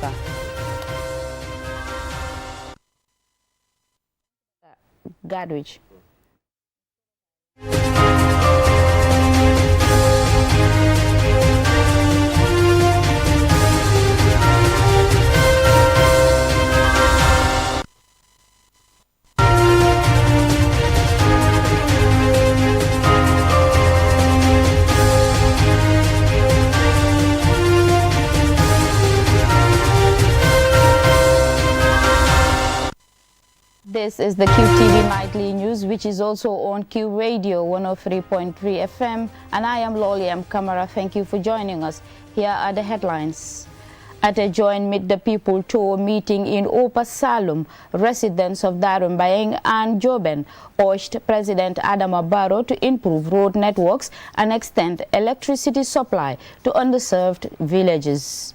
Africa. Gadwich. This is the QTV Nightly News, which is also on Q Radio 103.3 FM, and I am Loli M. Kamara. Thank you for joining us. Here are the headlines. At a joint Meet the People tour meeting in Opasalum, residents of Darumbayeng and Joben urged President Adama Barrow to improve road networks and extend electricity supply to underserved villages.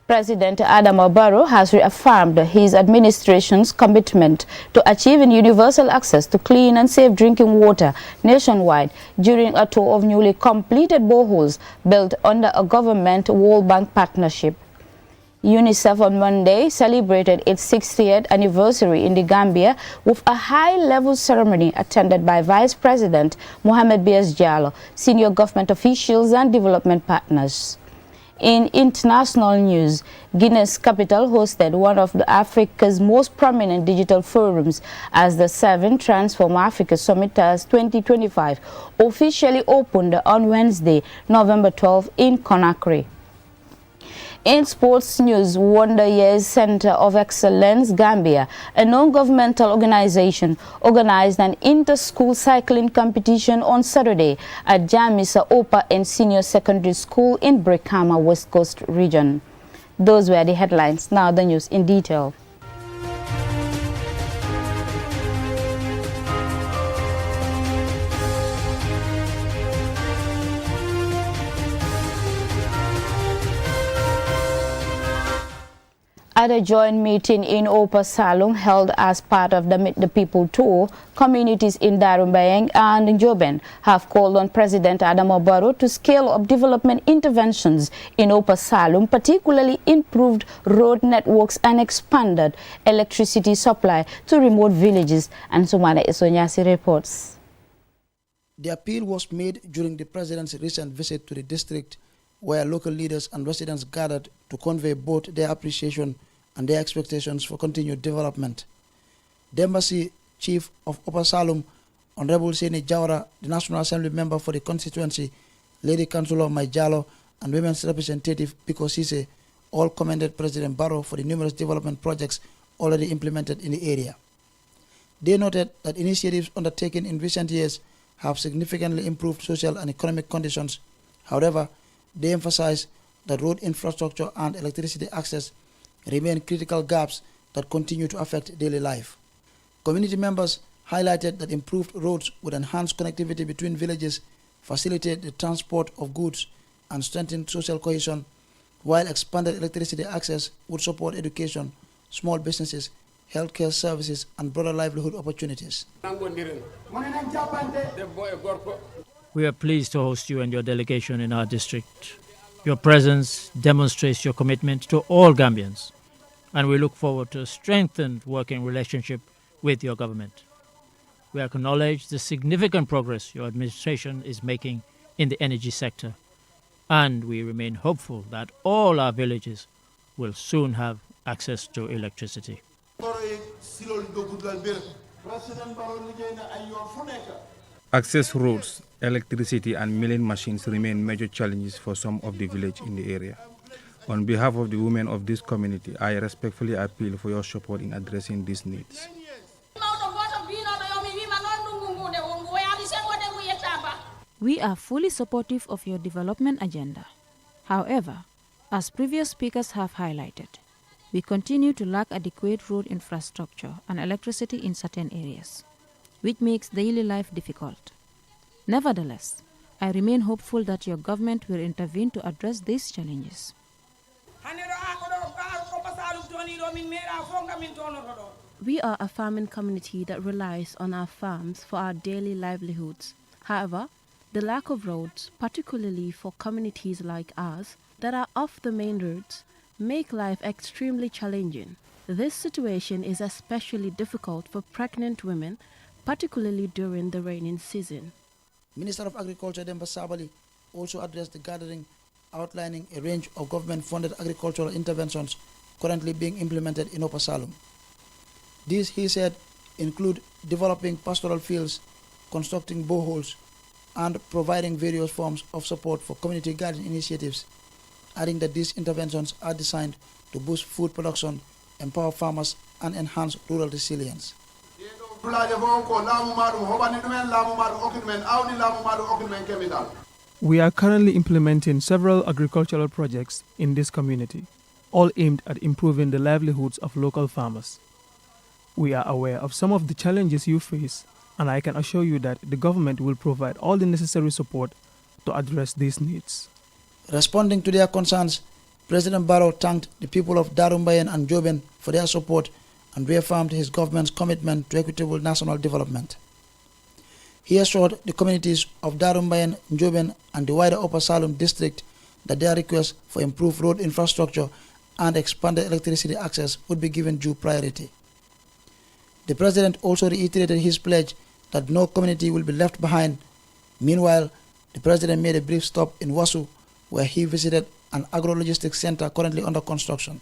President Adama Barrow has reaffirmed his administration's commitment to achieving universal access to clean and safe drinking water nationwide during a tour of newly completed boreholes built under a government-World Bank partnership. UNICEF on Monday celebrated its 60th anniversary in the Gambia with a high-level ceremony attended by Vice President Mohamed B.S. Jallow, senior government officials and development partners. In international news, Guinea's capital hosted one of Africa's most prominent digital forums as the 7th Transform Africa Summit 2025 officially opened on Wednesday, November 12 in Conakry. In sports news, Wonder Years Center of Excellence Gambia, a non-governmental organization, organized an inter-school cycling competition on Saturday at Jamisa Opa and Senior Secondary School in Brikama, West Coast region. Those were the headlines. Now the news in detail. At a joint meeting in Opasalum held as part of the Meet the People tour, communities in Darumbayeng and Joben have called on President Adama Barrow to scale up development interventions in Opasalum, particularly improved road networks and expanded electricity supply to remote villages. And Sumana Isonyasi reports. The appeal was made during the president's recent visit to the district, where local leaders and residents gathered to convey both their appreciation and their expectations for continued development. The embassy chief of Opasalum, Honorable Seni Jawara, the National Assembly member for the constituency, Lady Councillor Maijalo, and women's representative Pico Sise all commended President Barrow for the numerous development projects already implemented in the area. They noted that initiatives undertaken in recent years have significantly improved social and economic conditions. However, they emphasized that road infrastructure and electricity access remain critical gaps that continue to affect daily life. Community members highlighted that improved roads would enhance connectivity between villages, facilitate the transport of goods, and strengthen social cohesion, while expanded electricity access would support education, small businesses, healthcare services, and broader livelihood opportunities. We are pleased to host you and your delegation in our district. Your presence demonstrates your commitment to all Gambians, and we look forward to a strengthened working relationship with your government. We acknowledge the significant progress your administration is making in the energy sector, and we remain hopeful that all our villages will soon have access to electricity. Access roads, electricity and milling machines remain major challenges for some of the village in the area. On behalf of the women of this community, I respectfully appeal for your support in addressing these needs. We are fully supportive of your development agenda. However, as previous speakers have highlighted, we continue to lack adequate road infrastructure and electricity in certain areas, which makes daily life difficult. Nevertheless, I remain hopeful that your government will intervene to address these challenges. We are a farming community that relies on our farms for our daily livelihoods. However, the lack of roads, particularly for communities like ours that are off the main roads, make life extremely challenging. This situation is especially difficult for pregnant women, particularly during the rainy season. Minister of Agriculture Demba Sabali also addressed the gathering, outlining a range of government-funded agricultural interventions currently being implemented in Opasalum. These, he said, include developing pastoral fields, constructing boreholes, and providing various forms of support for community garden initiatives, adding that these interventions are designed to boost food production, empower farmers, and enhance rural resilience. We are currently implementing several agricultural projects in this community, all aimed at improving the livelihoods of local farmers. We are aware of some of the challenges you face, and I can assure you that the government will provide all the necessary support to address these needs. Responding to their concerns, President Barrow thanked the people of Darumbayan and Joben for their support and reaffirmed his government's commitment to equitable national development. He assured the communities of Darumbayan, Joben, and the wider Opasalum district that their requests for improved road infrastructure and expanded electricity access would be given due priority. The President also reiterated his pledge that no community will be left behind. Meanwhile, the President made a brief stop in Wasu, where he visited an agro-logistics center currently under construction.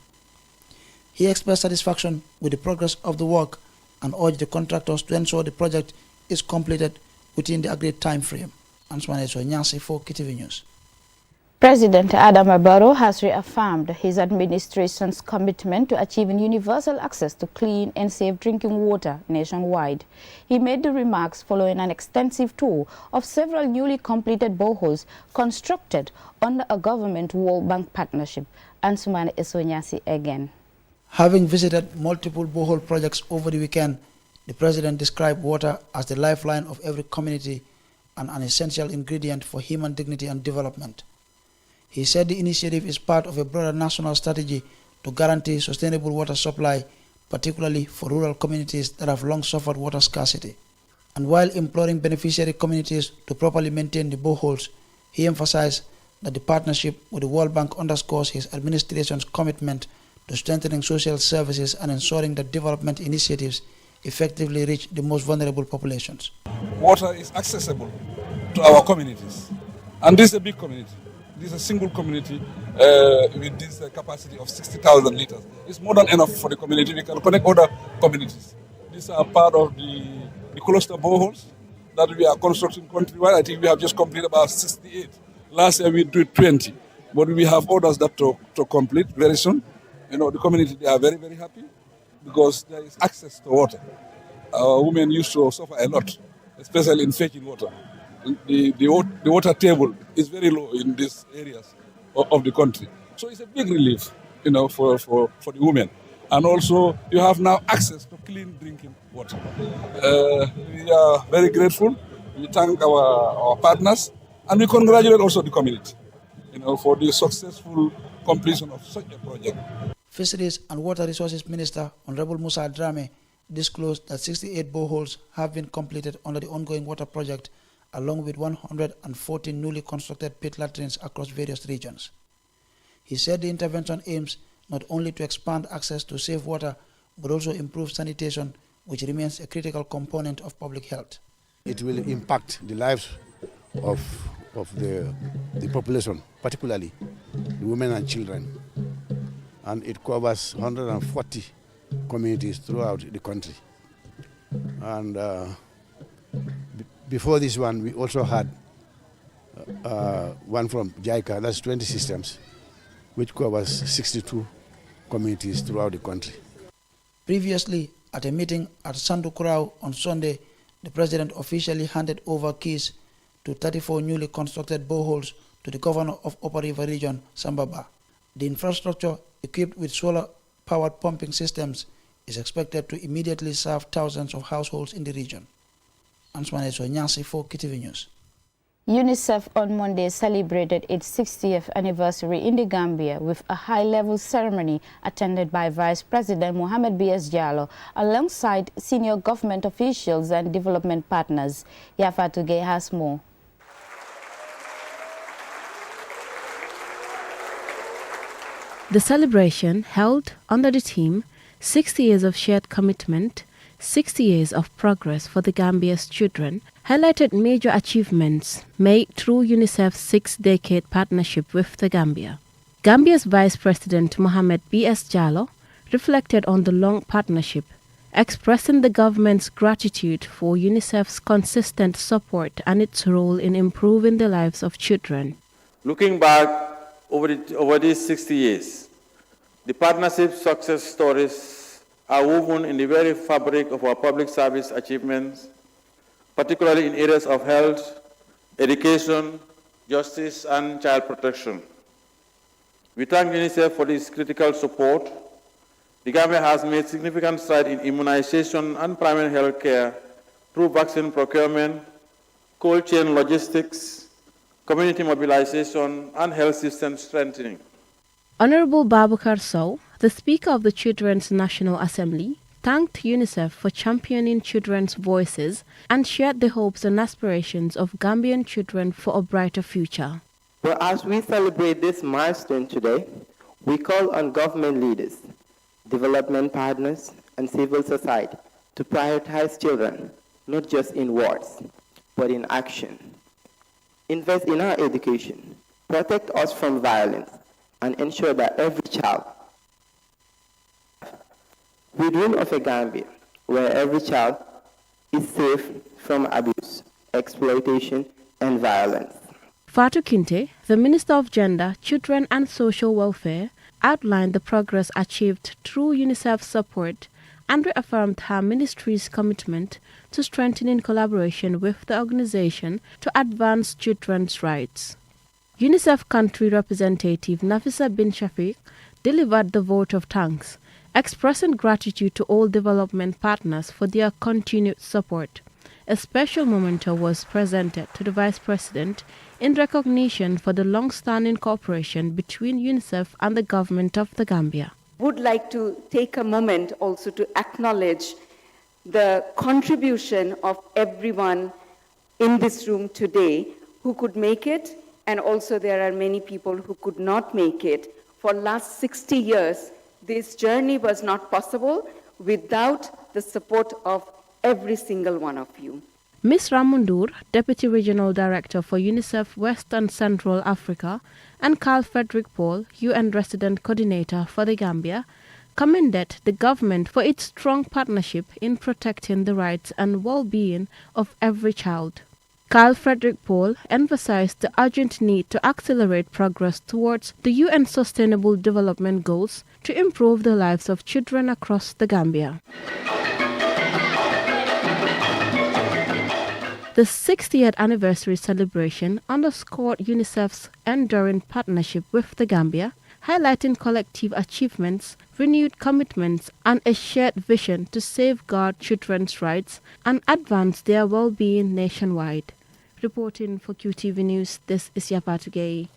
He expressed satisfaction with the progress of the work and urged the contractors to ensure the project is completed within the agreed time frame. Answane Nyansi for KTV News. President Adama Barrow has reaffirmed his administration's commitment to achieving universal access to clean and safe drinking water nationwide. He made the remarks following an extensive tour of several newly completed boreholes constructed under a government World Bank partnership. Ansumane Esonyasi again. Having visited multiple borehole projects over the weekend, the President described water as the lifeline of every community and an essential ingredient for human dignity and development. He said the initiative is part of a broader national strategy to guarantee sustainable water supply, particularly for rural communities that have long suffered water scarcity. And while imploring beneficiary communities to properly maintain the boreholes, he emphasized that the partnership with the World Bank underscores his administration's commitment to strengthening social services and ensuring that development initiatives effectively reach the most vulnerable populations. Water is accessible to our communities, and this is a big community. This is a single community with this capacity of 60,000 liters. It's more than enough for the community. We can connect other communities. These are part of the cluster boreholes that we are constructing countrywide. I think we have just completed about 68. Last year we did 20, but we have others that to complete very soon. You know, the community, they are very, very happy because there is access to water. Women used to suffer a lot, especially in fetching water. The water table is very low in these areas of the country. So it's a big relief, you know, for the women. And also you have now access to clean drinking water. We are very grateful. We thank our partners and we congratulate also the community, you know, for the successful completion of such a project. Fisheries and Water Resources Minister Honorable Musa Drame disclosed that 68 boreholes have been completed under the ongoing water project, along with 114 newly constructed pit latrines across various regions. He said the intervention aims not only to expand access to safe water, but also improve sanitation, which remains a critical component of public health. It will impact the lives of the population, particularly the women and children. And it covers 140 communities throughout the country. And before this one, we also had one from JICA, that's 20 systems, which covers 62 communities throughout the country. Previously, at a meeting at Sandukurau on Sunday, the President officially handed over keys to 34 newly constructed boreholes to the governor of Upper River Region, Sambaba. The infrastructure, equipped with solar-powered pumping systems, is expected to immediately serve thousands of households in the region. Answane Nyansi for KTV News. UNICEF on Monday celebrated its 60th anniversary in the Gambia with a high-level ceremony attended by Vice President Mohamed B.S. Jallow alongside senior government officials and development partners. Yafatu Gay has more. The celebration, held under the theme 60 Years of Shared Commitment, 60 Years of Progress for the Gambia's Children, highlighted major achievements made through UNICEF's 6-decade partnership with the Gambia. Gambia's Vice President Mohamed B.S. Jallow reflected on the long partnership, expressing the government's gratitude for UNICEF's consistent support and its role in improving the lives of children. Looking back over these 60 years, the partnership's success stories are woven in the very fabric of our public service achievements, particularly in areas of health, education, justice, and child protection. We thank UNICEF for this critical support. The Gambia has made significant strides in immunization and primary health care through vaccine procurement, cold chain logistics, community mobilization, and health system strengthening. Honorable Babukar Sow, the Speaker of the Children's National Assembly, thanked UNICEF for championing children's voices and shared the hopes and aspirations of Gambian children for a brighter future. But as we celebrate this milestone today, we call on government leaders, development partners, and civil society to prioritize children, not just in words, but in action. Invest in our education, protect us from violence, and ensure that every child. We dream of a Gambia where every child is safe from abuse, exploitation, and violence. Fatou Kinte, the Minister of Gender, Children and Social Welfare, outlined the progress achieved through UNICEF's support and reaffirmed her ministry's commitment to strengthening collaboration with the organization to advance children's rights. UNICEF country representative Nafisa bin Shafiq delivered the vote of thanks, expressing gratitude to all development partners for their continued support. A special memento was presented to the Vice President in recognition for the long-standing cooperation between UNICEF and the government of the Gambia. Would like to take a moment also to acknowledge the contribution of everyone in this room today who could make it, and also there are many people who could not make it. For last 60 years, this journey was not possible without the support of every single one of you. Ms. Ramundur, Deputy Regional Director for UNICEF West and Central Africa, and Carl Frederick Paul, UN Resident Coordinator for the Gambia, commended the government for its strong partnership in protecting the rights and well-being of every child. Carl Frederick Paul emphasized the urgent need to accelerate progress towards the UN Sustainable Development Goals to improve the lives of children across the Gambia. The 60th anniversary celebration underscored UNICEF's enduring partnership with the Gambia, highlighting collective achievements, renewed commitments, and a shared vision to safeguard children's rights and advance their well-being nationwide. Reporting for QTV News, this is Yapatu Gay.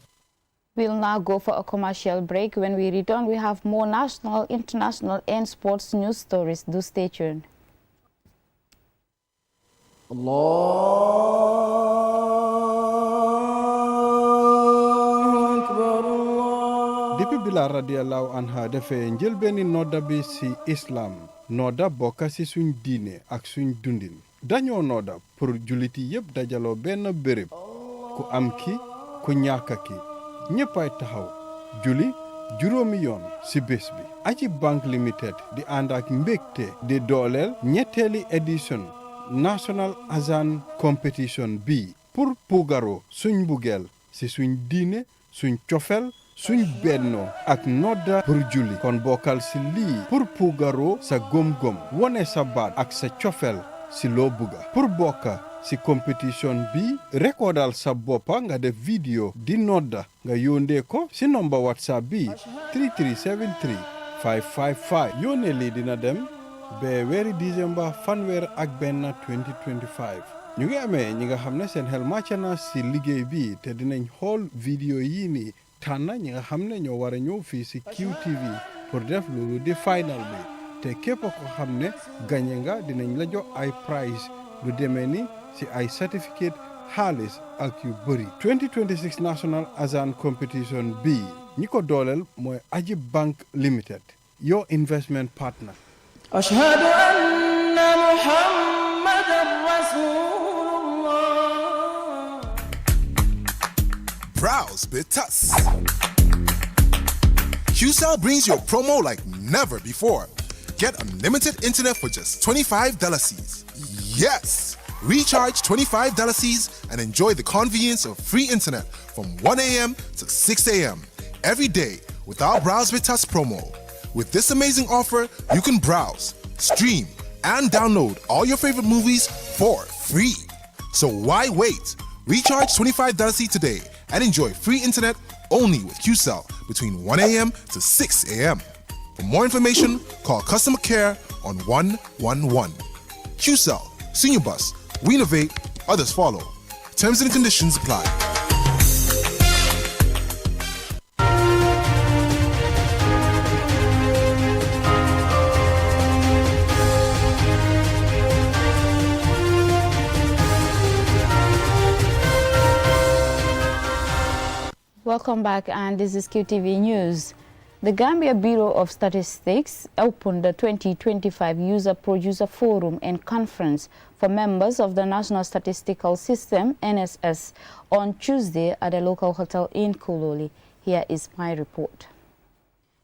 We'll now go for a commercial break. When we return, we have more national, international, and sports news stories. Do stay tuned. Depuis Bilal radiallahu anha defee njëlbeeni nodda bi ci islam nodda bokka ci suñ diine ak suñ dundin dañoo nodda pour juliti yépp dajaloo benn béréb ku am ki ku ñàkka ki ñéppay taxaw juli juróomi yoon ci bés bi Aji Bank Limited di ànd ak mbégte di dooleel ñetteeli édition National Azan Competition bi pour pugaro suñ mbugeel ci suñ diine suñ cofel suñ benno ak nodda pour julli kon bokkal ci lii pour pugaro sa gom-gom wone sa baat ak sa cofel ci loo buga pour bokka ci competition bi rekodal sa boppa nga def vidéo di nodda nga yóndee ko ci number WhatsApp bi 3373 555 yónnee lii dina dem be weeri December fanweer ak benn 2025 ñu ngi amee ñi nga xam ne seen xel màcc na ci liggéey bi te dinañ xool vidéo yii nii tànn ñi nga xam ne ñoo war a ñëw fii ci QTV pour def loolu di final bi te képp ko xam ne gañe nga dinañ la jox ay prize lu demee ni ci ay certificate xaalis ak yu bëri 2026 National Azan Competition bi ñi ko dooleel mooy Aji Bank Limited your investment partner. أشهد أن محمد رسول الله. Browse Bitus. QCell brings your promo like never before. Get unlimited internet for just $25 Cs. Yes! Recharge $25 Cs and enjoy the convenience of free internet from 1 a.m. to 6 a.m. every day with our Browse Bitus promo. With this amazing offer, you can browse, stream, and download all your favorite movies for free. So why wait? Recharge $25 Cs today and enjoy free internet only with QCell between 1 a.m. to 6 a.m. For more information, call customer care on 111. QCell, Senior Bus, we innovate, others follow. Terms and conditions apply. Welcome back, and this is QTV News. The Gambia Bureau of Statistics opened the 2025 User-Producer Forum and Conference for members of the National Statistical System, NSS, on Tuesday at a local hotel in Kuloli. Here is my report.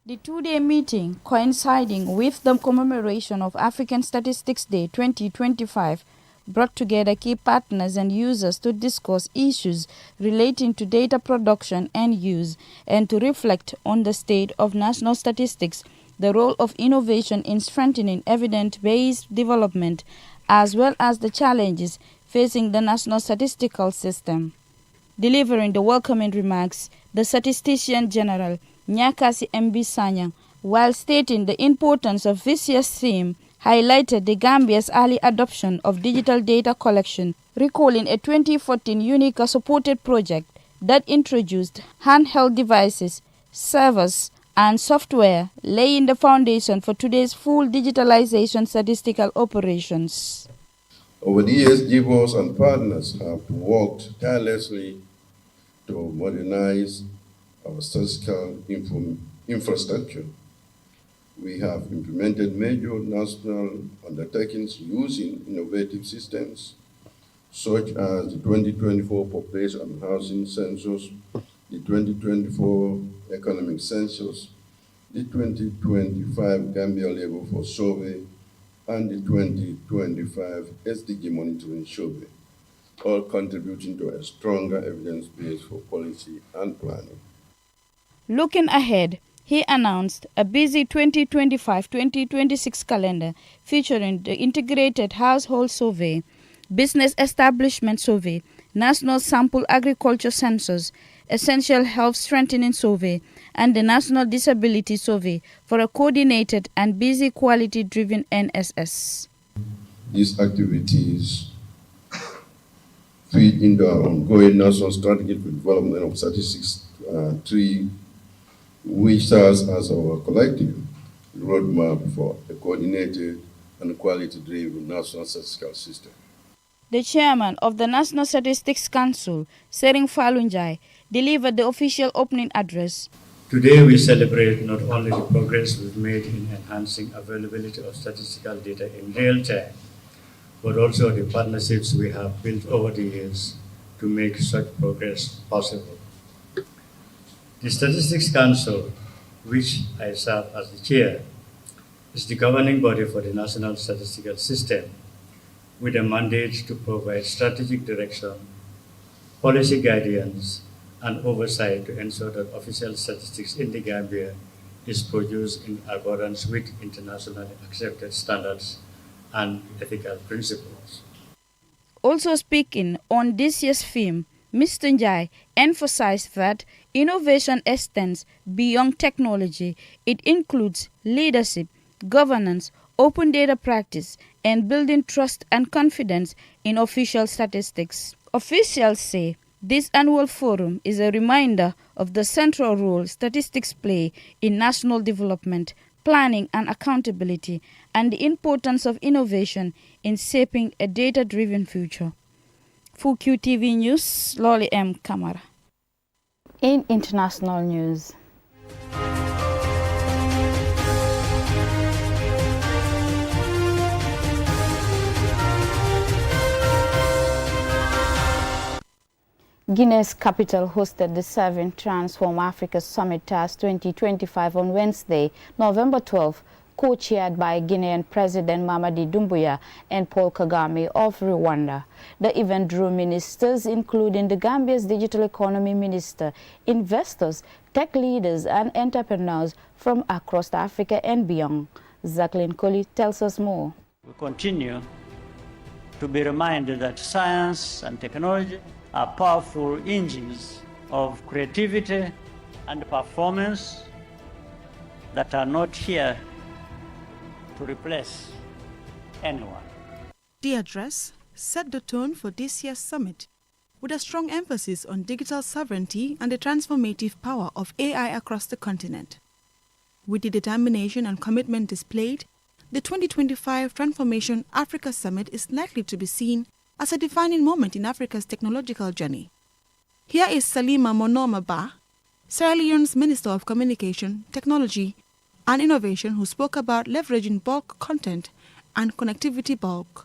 The two-day meeting, coinciding with the commemoration of African Statistics Day 2025, brought together key partners and users to discuss issues relating to data production and use, and to reflect on the state of national statistics, the role of innovation in strengthening evidence-based development, as well as the challenges facing the national statistical system. Delivering the welcoming remarks, the Statistician General, Nyakasi Mb Sanyang, while stating the importance of this year's theme, highlighted the Gambia's early adoption of digital data collection, recalling a 2014 UNICEF-supported project that introduced handheld devices, servers, and software, laying the foundation for today's full digitalization statistical operations. Over the years, GBOS and partners have worked tirelessly to modernize our statistical infrastructure. We have implemented major national undertakings using innovative systems, such as the 2024 Population and Housing Census, the 2024 Economic Census, the 2025 Gambia Labor Force Survey, and the 2025 SDG Monitoring Survey, all contributing to a stronger evidence base for policy and planning. Looking ahead, he announced a busy 2025-2026 calendar featuring the Integrated Household Survey, Business Establishment Survey, National Sample Agriculture Census, Essential Health Strengthening Survey, and the National Disability Survey for a coordinated and busy quality-driven NSS. These activities feed into our ongoing national strategy for development of statistics 3, which serves as our collective roadmap for a coordinated and quality-driven national statistical system. The chairman of the National Statistics Council, Sering Falunjai, delivered the official opening address. Today we celebrate not only the progress we've made in enhancing availability of statistical data in real time, but also the partnerships we have built over the years to make such progress possible. The Statistics Council, which I serve as the chair, is the governing body for the National Statistical System, with a mandate to provide strategic direction, policy guidance, and oversight to ensure that official statistics in the Gambia is produced in accordance with internationally accepted standards and ethical principles. Also speaking on this year's theme, Mr. Njai emphasized that innovation extends beyond technology. It includes leadership, governance, open data practice, and building trust and confidence in official statistics. Officials say this annual forum is a reminder of the central role statistics play in national development, planning and accountability, and the importance of innovation in shaping a data-driven future. For QTV News, Lolly M. Kamara. In international news, Guinea's capital hosted the 7th Transform Africa Summit TAS 2025 on Wednesday, November 12, co-chaired by Guinean President Mamadi Doumbouya and Paul Kagame of Rwanda. The event drew ministers, including the Gambia's Digital Economy Minister, investors, tech leaders, and entrepreneurs from across Africa and beyond. Jacqueline Colley tells us more. We continue to be reminded that science and technology are powerful engines of creativity and performance that are not here to replace anyone. The address set the tone for this year's summit, with a strong emphasis on digital sovereignty and the transformative power of AI across the continent. With the determination and commitment displayed, the 2025 Transformation Africa Summit is likely to be seen as a defining moment in Africa's technological journey. Here is Salima Monoma Ba, Sierra Leone's Minister of Communication, Technology and Innovation, who spoke about leveraging bulk content and connectivity bulk.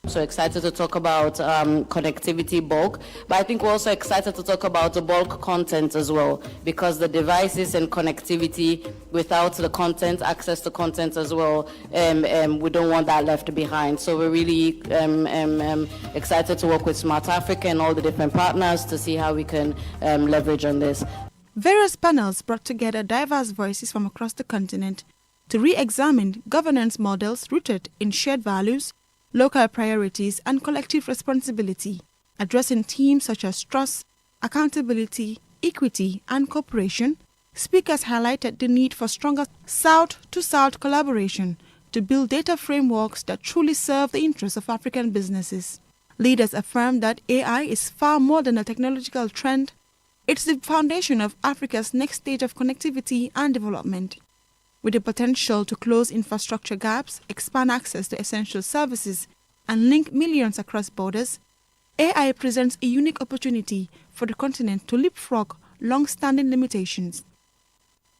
So excited to talk about connectivity bulk, but I think we're also excited to talk about the bulk content as well, because the devices and connectivity without the content, access to content as well, we don't want that left behind. So we're really excited to work with Smart Africa and all the different partners to see how we can leverage on this. Various panels brought together diverse voices from across the continent to re-examine governance models rooted in shared values, local priorities, and collective responsibility, addressing themes such as trust, accountability, equity, and cooperation. Speakers highlighted the need for stronger South-to-South collaboration to build data frameworks that truly serve the interests of African businesses. Leaders affirmed that AI is far more than a technological trend. It's the foundation of Africa's next stage of connectivity and development. With the potential to close infrastructure gaps, expand access to essential services, and link millions across borders, AI presents a unique opportunity for the continent to leapfrog long-standing limitations.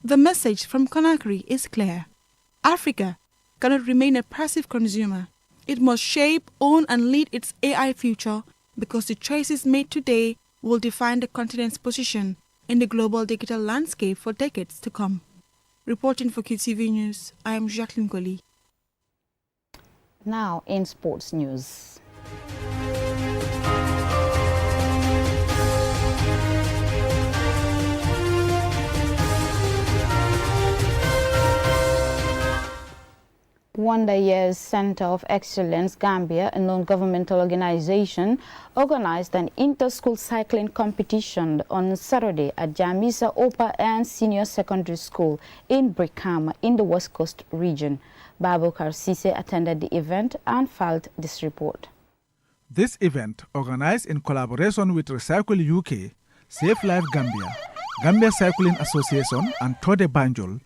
The message from Conakry is clear. Africa cannot remain a passive consumer. It must shape, own, and lead its AI future, because the choices made today will define the continent's position in the global digital landscape for decades to come. Reporting for QTV News, I am Jacqueline Colley. Now in sports news. Wonder Years Center of Excellence Gambia, a non-governmental organization, organized an inter-school cycling competition on Saturday at Jamisa Opa and Senior Secondary School in Brikama in the West Coast region. Babukar Sise attended the event and filed this report. This event, organized in collaboration with Recycle UK, Safe Life Gambia, Gambia Cycling Association and Tode Banjul,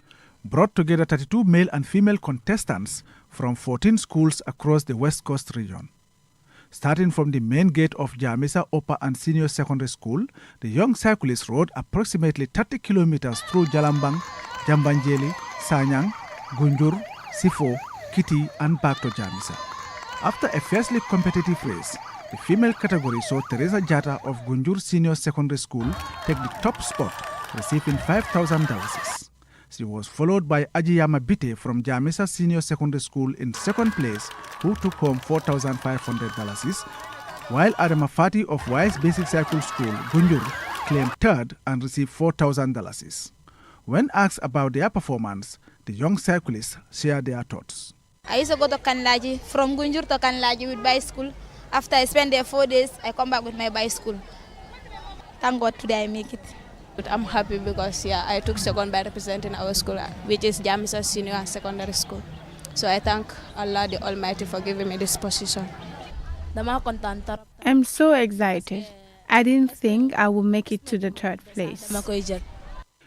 brought together 32 male and female contestants from 14 schools across the West Coast region. Starting from the main gate of Jamisa Opa and Senior Secondary School, the young cyclists rode approximately 30 kilometers through Jalambang, Jambanjeli, Sanyang, Gunjur, Sifo, Kiti, and back to Jamisa. After a fiercely competitive race, the female category saw Teresa Jata of Gunjur Senior Secondary School take the top spot, receiving $5,000. She was followed by Ajiyama Bite from Jamisa Senior Secondary School in second place, who took home $4,500, while Adama Fati of Wise Basic Cycle School, Gunjur, claimed third and received $4,000. When asked about their performance, the young cyclists shared their thoughts. I used to go to Kanlaji, from Gunjur to Kanlaji with bicycle. After I spend there 4 days, I come back with my bicycle. Thank God today I make it. I'm happy because I took second by representing our school, which is Jamisa Senior Secondary School. So I thank Allah the Almighty for giving me this position. I'm so excited. I didn't think I would make it to the third place.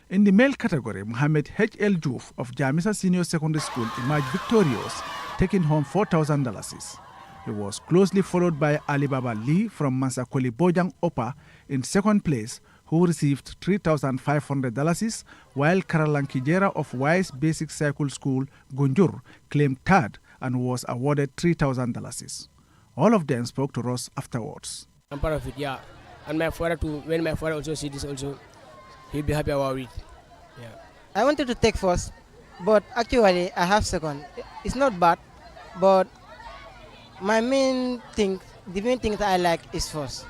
In the male category, Mohammed H.L. Juf of Jamisa Senior Secondary School emerged victorious, taking home $4,000. He was closely followed by Alibaba Lee from Mansakoli Bojang Opa in second place, who received $3,500, while Karalan Kijera of Wise Basic Cycle School, Gunjur, claimed third and was awarded $3,000. All of them spoke to us afterwards. I'm proud of it, yeah. And my father too, when my father also see this also, he'll be happy about it. Yeah. I wanted to take first, but actually I have second. It's not bad, but my main thing, the main thing that I like is first.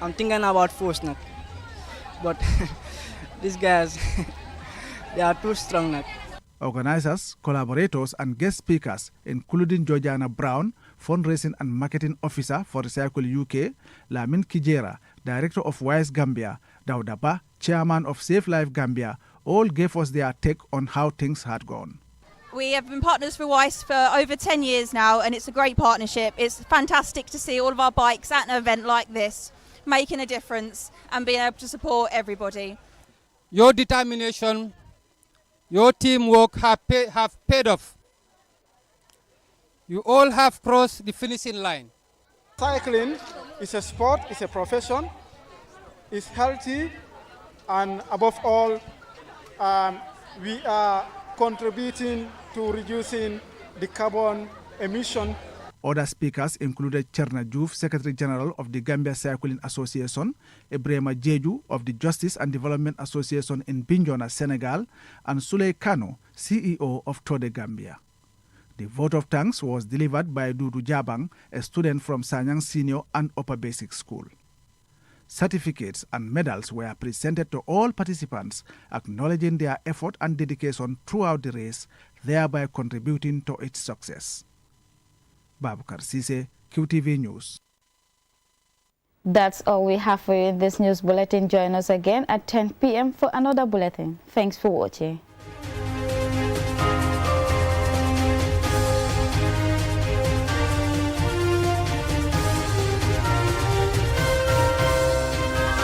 I'm thinking about first now, but these guys, they are too strong now. Organizers, collaborators, and guest speakers, including Georgiana Brown, Fundraising and Marketing Officer for Recycle UK, Lamin Kijera, Director of Wise Gambia, Daudaba, Chairman of Safe Life Gambia, all gave us their take on how things had gone. We have been partners for WISE for over 10 years now, and it's a great partnership. It's fantastic to see all of our bikes at an event like this, making a difference and being able to support everybody. Your determination, your teamwork have paid off. You all have crossed the finishing line. Cycling is a sport, it's a profession, it's healthy, and above all, we are contributing to reducing the carbon emission. Other speakers included Cherna Diouf, Secretary General of the Gambia Cycling Association, Ibrahima Jeju of the Justice and Development Association in Bignona, Senegal, and Souley Kano, CEO of Tour de Gambia. The vote of thanks was delivered by Dudu Jabang, a student from Sanyang Senior and Upper Basic School. Certificates and medals were presented to all participants, acknowledging their effort and dedication throughout the race, thereby contributing to its success. Babukar Sise, QTV News. That's all we have for you in this news bulletin. Join us again at 10 p.m. for another bulletin. Thanks for watching.